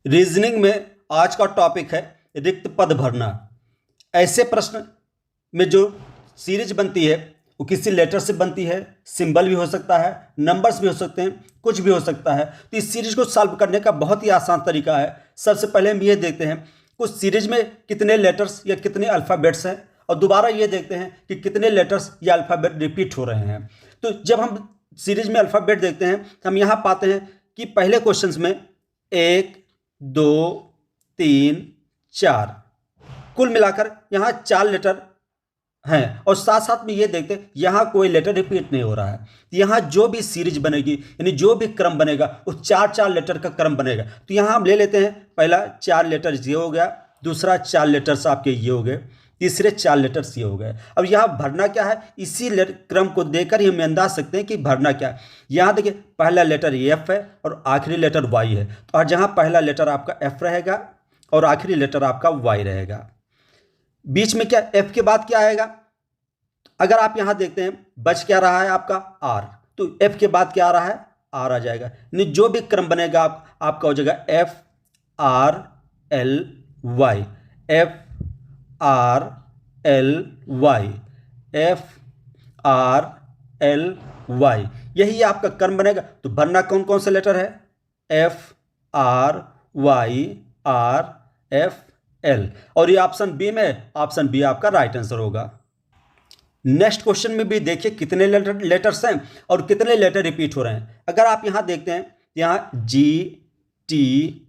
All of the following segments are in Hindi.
रीजनिंग में आज का टॉपिक है रिक्त पद भरना। ऐसे प्रश्न में जो सीरीज बनती है वो किसी लेटर से बनती है, सिंबल भी हो सकता है, नंबर्स भी हो सकते हैं, कुछ भी हो सकता है। तो इस सीरीज को सॉल्व करने का बहुत ही आसान तरीका है। सबसे पहले हम ये देखते हैं कुछ सीरीज में कितने लेटर्स या कितने अल्फ़ाबेट्स हैं, और दोबारा ये देखते हैं कि कितने लेटर्स या अल्फ़ाबेट रिपीट हो रहे हैं। तो जब हम सीरीज में अल्फ़ाबेट देखते हैं हम यहाँ पाते हैं कि पहले क्वेश्चंस में 1 2 3 4 कुल मिलाकर यहाँ 4 लेटर हैं, और साथ साथ में ये देखते हैं यहाँ कोई लेटर रिपीट नहीं हो रहा है। यहाँ जो भी सीरीज बनेगी यानी जो भी क्रम बनेगा वो 4 लेटर का क्रम बनेगा। तो यहाँ हम ले लेते हैं पहला 4 लेटर ये हो गया, दूसरा 4 लेटर्स आपके ये हो गए, तीसरे 4 लेटर्स ये हो गए। अब यहाँ भरना क्या है, इसी क्रम को देखकर ही हम अंदाज सकते हैं कि भरना क्या है। यहाँ देखिए पहला लेटर एफ है और आखिरी लेटर वाई है, तो और जहाँ पहला लेटर आपका एफ रहेगा और आखिरी लेटर आपका वाई रहेगा। बीच में क्या एफ के बाद क्या आएगा, अगर आप यहां देखते हैं बच क्या रहा है आपका आर, तो एफ के बाद क्या आ रहा है आर आ जाएगा। यानी जो भी क्रम बनेगा आपका हो जाएगा F R L Y, F R L Y, F R L Y, यही आपका क्रम बनेगा। तो भरना कौन कौन सा लेटर है, F R Y R F L, और ये ऑप्शन बी में है, ऑप्शन बी आपका राइट आंसर होगा। नेक्स्ट क्वेश्चन में भी देखिए कितने लेटर्स हैं और कितने लेटर रिपीट हो रहे हैं। अगर आप यहां देखते हैं यहां जी टी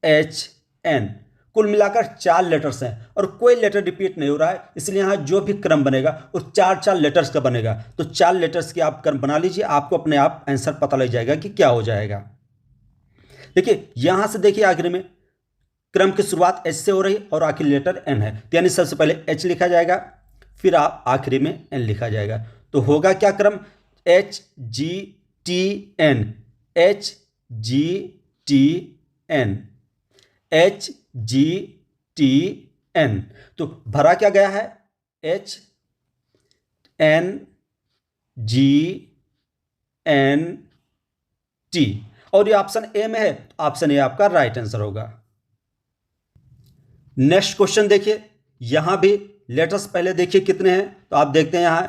एच एन कुल मिलाकर 4 लेटर्स हैं और कोई लेटर रिपीट नहीं हो रहा है, इसलिए यहां जो भी क्रम बनेगा वो 4 लेटर्स का बनेगा। तो 4 लेटर्स के आप क्रम बना लीजिए, आपको अपने आप आंसर पता लग जाएगा कि क्या हो जाएगा। देखिए यहां से देखिए आखिर में क्रम की शुरुआत एच से हो रही और आखिरी लेटर एन है, तो यानी सबसे पहले एच लिखा जाएगा, फिर आप आखिरी में एन लिखा जाएगा। तो होगा क्या क्रम, H G T N, H G T N, H G T N. तो भरा क्या गया है, H N G N T, और ये ऑप्शन ए में है, तो ऑप्शन ए आपका राइट आंसर होगा। नेक्स्ट क्वेश्चन देखिए, यहां भी लेटर्स पहले देखिए कितने हैं, तो आप देखते हैं यहां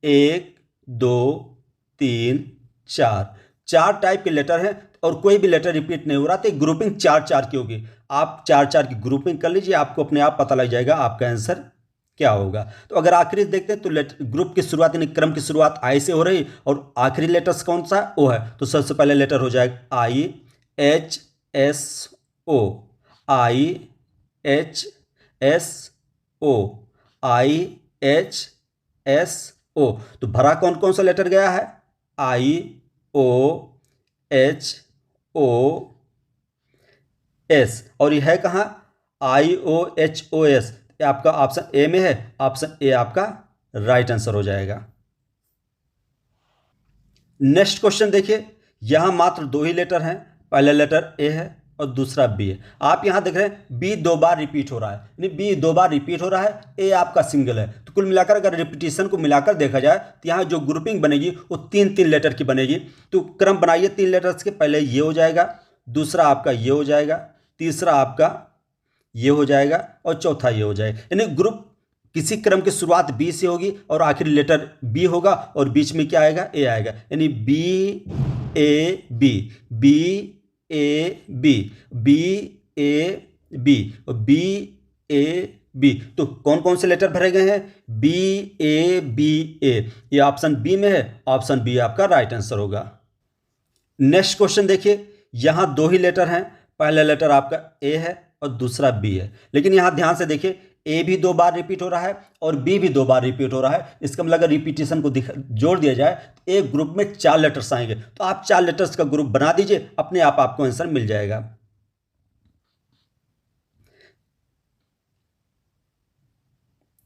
1 2 3 4 टाइप के लेटर हैं और कोई भी लेटर रिपीट नहीं हो रहा, तो ग्रुपिंग 4 की होगी। आप 4 की ग्रुपिंग कर लीजिए, आपको अपने आप पता लग जाएगा आपका आंसर क्या होगा। तो अगर आखिरी देखते हैं तो ग्रुप की शुरुआत यानी क्रम की शुरुआत आई से हो रही और आखिरी लेटर्स कौन सा ओ है, तो सबसे पहले लेटर हो जाएगा I H S O, I H S O, I H S O. तो भरा कौन कौन सा लेटर गया है, आई ओ एच ओ एस, और यह है कहाँ आई ओ एच ओ एस, आपका ऑप्शन ए में है, ऑप्शन ए आपका राइट आंसर हो जाएगा। नेक्स्ट क्वेश्चन देखिए, यहां मात्र 2 ही लेटर हैं, पहला लेटर ए है और दूसरा बी है। आप यहां देख रहे हैं बी 2 बार रिपीट हो रहा है, यानी बी 2 बार रिपीट हो रहा है, ए आपका सिंगल है। तो कुल मिलाकर अगर रिपीटिशन को मिलाकर देखा जाए तो यहां जो ग्रुपिंग बनेगी वो 3 लेटर की बनेगी। तो क्रम बनाइए 3 लेटर्स के, पहले ये हो जाएगा, दूसरा आपका ये हो जाएगा, तीसरा आपका ये हो जाएगा और चौथा ये हो जाएगा। यानी ग्रुप किसी क्रम की शुरुआत बी से होगी और आखिरी लेटर बी होगा और बीच में क्या आएगा, ए आएगा, यानी B A B, B A B, B A B और बी ए बी। तो कौन कौन से लेटर भरे गए हैं, बी ए बी ए, ये ऑप्शन बी में है, ऑप्शन बी आपका राइट आंसर होगा। नेक्स्ट क्वेश्चन देखिए, यहां 2 ही लेटर हैं, पहला लेटर आपका ए है और दूसरा बी है, लेकिन यहां ध्यान से देखिए ए भी 2 बार रिपीट हो रहा है और बी भी 2 बार रिपीट हो रहा है। इसका मतलब अगर रिपीटिशन को जोड़ दिया जाए तो एक ग्रुप में 4 लेटर्स आएंगे, तो आप 4 लेटर्स का ग्रुप बना दीजिए, अपने आप आपको आंसर मिल जाएगा।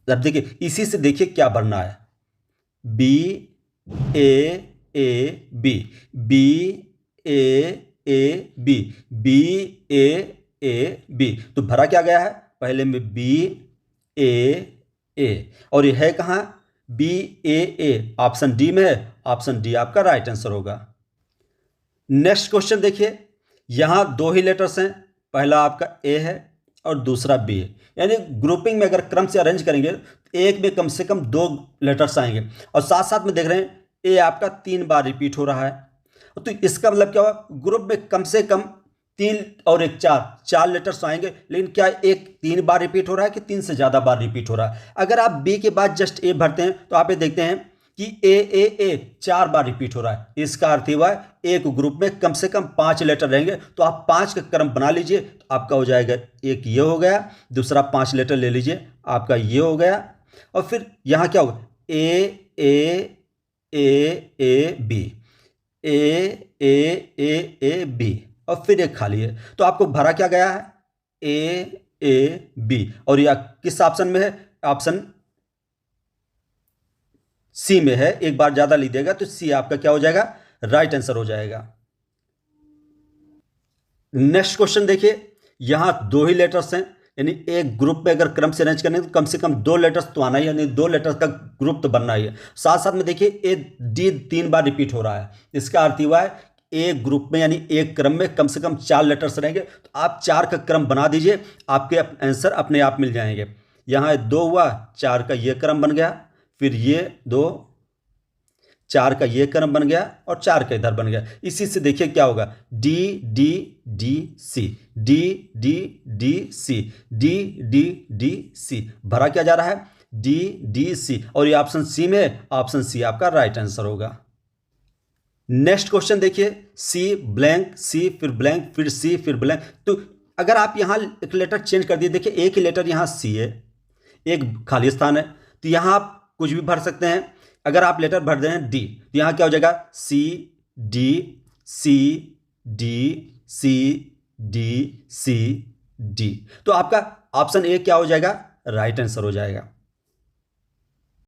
अब देखिए इसी से देखिए क्या भरना है, B A B, B A B, B A B. तो भरा क्या गया है, पहले में बी ए, और यह है कहाँ, बी ए, ऑप्शन डी में है, ऑप्शन डी आपका राइट आंसर होगा। नेक्स्ट क्वेश्चन देखिए, यहाँ दो ही लेटर्स हैं, पहला आपका ए है और दूसरा बी है, यानी ग्रुपिंग में अगर क्रम से अरेंज करेंगे तो एक में कम से कम दो लेटर्स आएंगे, और साथ साथ में देख रहे हैं ए आपका 3 बार रिपीट हो रहा है। तो इसका मतलब क्या हुआ, ग्रुप में कम से कम 3 और 1 4 लेटर्स आएंगे, लेकिन क्या एक 3 बार रिपीट हो रहा है कि 3 से ज़्यादा बार रिपीट हो रहा है। अगर आप बी के बाद जस्ट ए भरते हैं तो आप ये देखते हैं कि ए 4 बार रिपीट हो रहा है, इसका अर्थ हुआ एक ग्रुप में कम से कम 5 लेटर रहेंगे, तो आप 5 का क्रम बना लीजिए, तो आपका हो जाएगा एक ये हो गया, दूसरा 5 लेटर ले लीजिए, आपका ये हो गया, और फिर यहाँ क्या होगा ए बी, ए बी, और फिर एक खाली है, तो आपको भरा क्या गया है ए बी, और यह किस ऑप्शन में है, ऑप्शन सी में है। एक बार ज्यादा लिख देगा तो सी आपका क्या हो जाएगा, राइट आंसर हो जाएगा। नेक्स्ट क्वेश्चन देखिए, यहां दो ही लेटर्स हैं, यानी एक ग्रुप में अगर क्रम से अरेंज करने तो कम से कम 2 लेटर्स तो आना ही, यानी 2 लेटर्स का ग्रुप तो बनना ही है। साथ साथ में देखिए ए डी 3 बार रिपीट हो रहा है, इसका अर्थ हुआ है एक ग्रुप में यानी एक क्रम में कम से कम 4 लेटर्स रहेंगे, तो आप 4 का क्रम बना दीजिए, आपके आंसर अपने आप मिल जाएंगे। यहाँ 2 हुआ, 4 का ये क्रम बन गया, फिर ये 2, 4 का ये क्रम बन गया, और 4 का इधर बन गया। इसी से देखिए क्या होगा, D D D C, D D D C, D D D C, भरा क्या जा रहा है डी डी सी, और ये ऑप्शन सी में है, ऑप्शन सी आपका राइट आंसर होगा। नेक्स्ट क्वेश्चन देखिए, सी ब्लैंक, सी फिर ब्लैंक, फिर सी फिर ब्लैंक। तो अगर आप यहां एक लेटर चेंज कर दिए, देखिए एक ही लेटर यहां सी है, एक खाली स्थान है, तो यहां आप कुछ भी भर सकते हैं। अगर आप लेटर भर दें डी, तो यहां क्या हो जाएगा C D C D C D C D, तो आपका ऑप्शन ए क्या हो जाएगा, राइट आंसर हो जाएगा।